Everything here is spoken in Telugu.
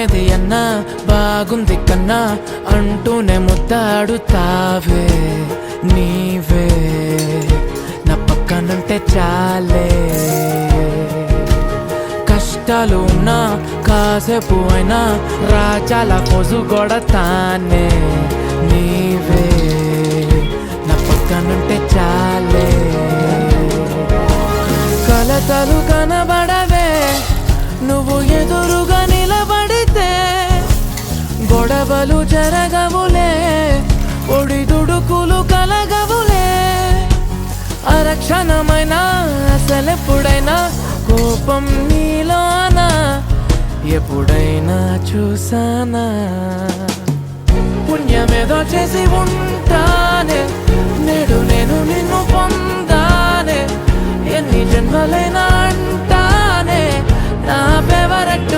ఏది అన్నా బాగుంది కన్నా అంటూనే ముద్దాడుతావే నీవే నా పక్కనుంటే చాలే కష్టాలు ఉన్నా కాసేపు అయినా రాజాల పోజు కొడతానే నీవే నా పక్కనుంటే చాలే కలతలు కనబడవే నువ్వు ఎదురుగా నిలబడితే గొడవలు జరగవులే ఒడిదుడుకులు కలగవులే అరక్షణమైనా అసలెప్పుడైనా కోపం నీలోనా ఎప్పుడైనా చూసానా పుణ్యమేదో చేసి ఉంటానే నేడు నేను నిన్ను పొందానే ఎన్ని జన్మలైనా